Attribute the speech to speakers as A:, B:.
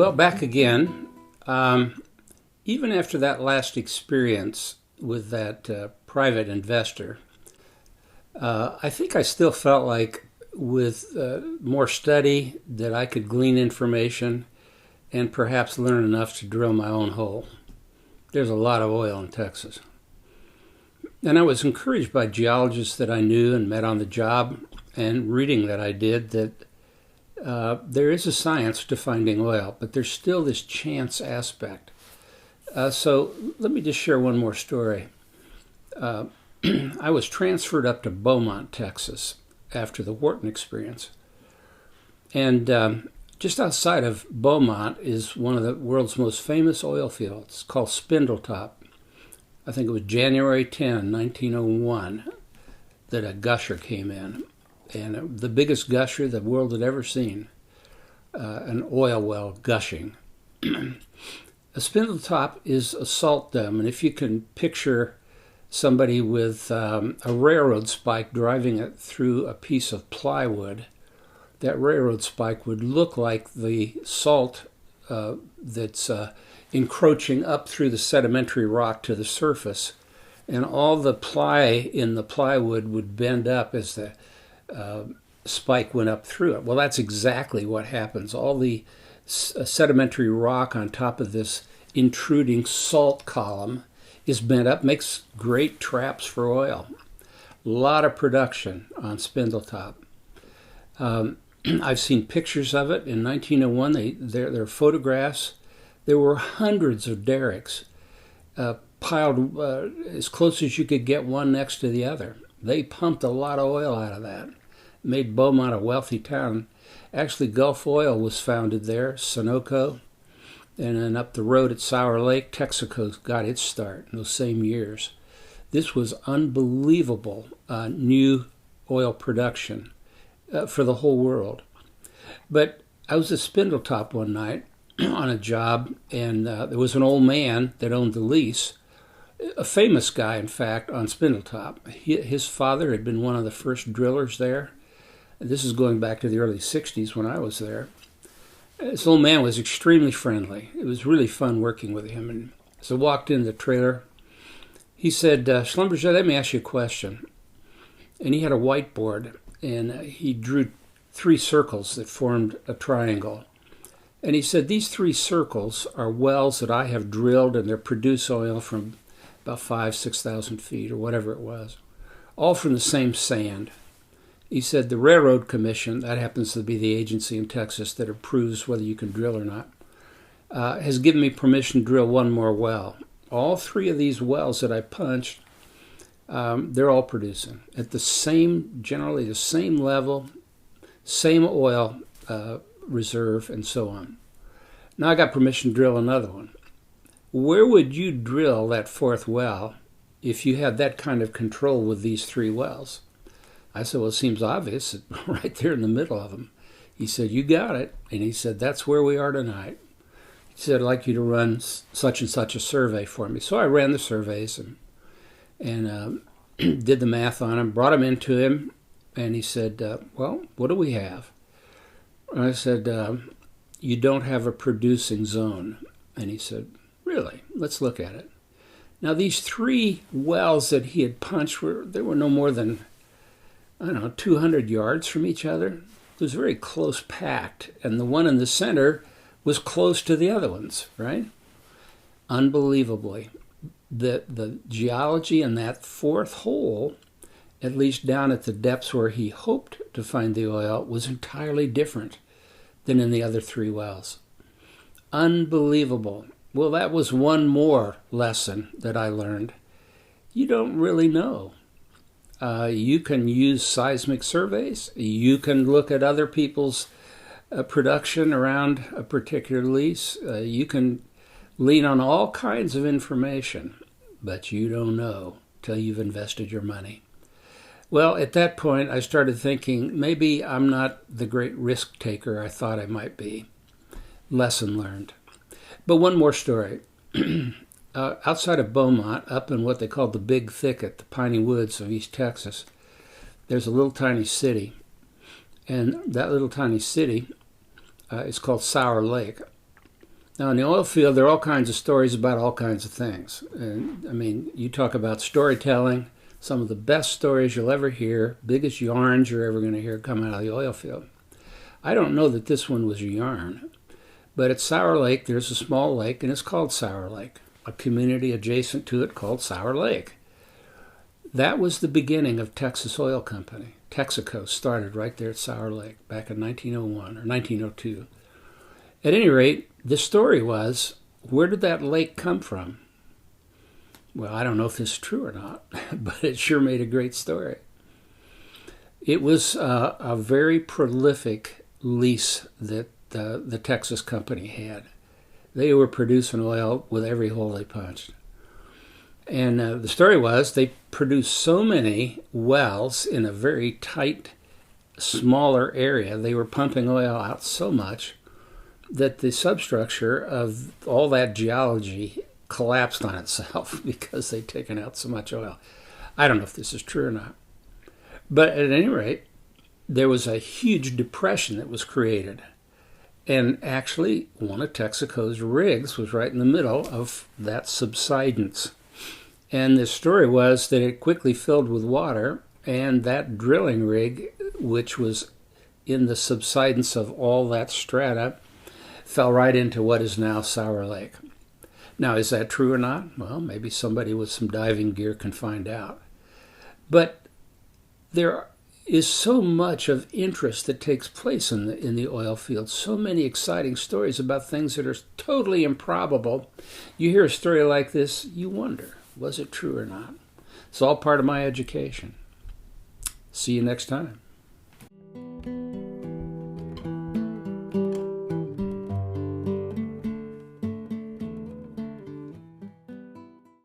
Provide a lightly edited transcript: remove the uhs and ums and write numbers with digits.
A: Well, back again. Even after that last experience with that private investor, I think I still felt like with more study that I could glean information and perhaps learn enough to drill my own hole. There's a lot of oil in Texas. And I was encouraged by geologists that I knew and met on the job and reading that I did that there is a science to finding oil, but there's still this chance aspect. So let me just share one more story. I was transferred up to Beaumont, Texas after the Wharton experience. And just outside of Beaumont is one of the world's most famous oil fields called Spindletop. I think it was January 10, 1901, that a gusher came in. And the biggest gusher the world had ever seen, an oil well gushing. A Spindletop is a salt dome, and if you can picture somebody with a railroad spike driving it through a piece of plywood, that railroad spike would look like the salt that's encroaching up through the sedimentary rock to the surface, and all the ply in the plywood would bend up as the spike went up through it. Well, that's exactly what happens. All the sedimentary rock on top of this intruding salt column is bent up, makes great traps for oil. A lot of production on Spindletop. I've seen pictures of it. In 1901, there are photographs. There were hundreds of derricks piled as close as you could get one next to the other. They pumped a lot of oil out of that, made Beaumont a wealthy town. Actually, Gulf Oil was founded there, Sunoco, and then up the road at Sour Lake, Texaco got its start in those same years. This was unbelievable new oil production for the whole world. But I was at Spindletop one night on a job, and there was an old man that owned the lease, a famous guy, in fact, on Spindletop. His father had been one of the first drillers there. This is going back to the early 60s when I was there. This old man was extremely friendly. It was really fun working with him. And as I walked in the trailer, he said, Schlumberger, let me ask you a question. And he had a whiteboard, and he drew 3 circles that formed a triangle. And he said, these 3 circles are wells that I have drilled, and they produce oil from about 6,000 feet or whatever it was, all from the same sand. He said the Railroad Commission, that happens to be the agency in Texas that approves whether you can drill or not, has given me permission to drill one more well. All 3 of these wells that I punched, they're all producing at the same, generally the same level, same oil reserve, and so on. Now I got permission to drill another one. Where would you drill that 4th well if you had that kind of control with these 3 wells? I said, well, it seems obvious, right there in the middle of them. He said, you got it. And he said, that's where we are tonight. He said, I'd like you to run such and such a survey for me. So I ran the surveys and did the math on them, brought them into him, and he said, well, what do we have? And I said, you don't have a producing zone. And he said, really? Let's look at it. Now, these 3 wells that he had punched, they were no more than, 200 yards from each other. It was very close packed, and the one in the center was close to the other ones, right? Unbelievably. The geology in that 4th hole, at least down at the depths where he hoped to find the oil, was entirely different than in the other 3 wells. Unbelievable. Well, that was one more lesson that I learned. You don't really know. You can use seismic surveys. You can look at other people's production around a particular lease. You can lean on all kinds of information, but you don't know till you've invested your money. Well, at that point, I started thinking, maybe I'm not the great risk taker I thought I might be. Lesson learned. But one more story. Outside of Beaumont, up in what they call the Big Thicket, the piney woods of East Texas, there's a little tiny city. And that little tiny city is called Sour Lake. Now, in the oil field, there are all kinds of stories about all kinds of things. And I mean, you talk about storytelling, some of the best stories you'll ever hear, biggest yarns you're ever going to hear come out of the oil field. I don't know that this one was a yarn, but at Sour Lake, there's a small lake, and it's called Sour Lake, a community adjacent to it called Sour Lake. That was the beginning of Texas Oil Company. Texaco started right there at Sour Lake back in 1901 or 1902. At any rate, the story was, where did that lake come from? Well, I don't know if this is true or not, but it sure made a great story. It was a very prolific lease that the Texas company had. They were producing oil with every hole they punched. And the story was they produced so many wells in a very tight, smaller area. They were pumping oil out so much that the substructure of all that geology collapsed on itself because they'd taken out so much oil. I don't know if this is true or not. But at any rate, there was a huge depression that was created. And actually, one of Texaco's rigs was right in the middle of that subsidence. And the story was that it quickly filled with water, and that drilling rig, which was in the subsidence of all that strata, fell right into what is now Sour Lake. Now, is that true or not? Well, maybe somebody with some diving gear can find out. But there is so much of interest that takes place in the oil field, so many exciting stories about things that are totally improbable. You hear a story like this, you wonder, was it true or not? It's all part of my education. See you next time.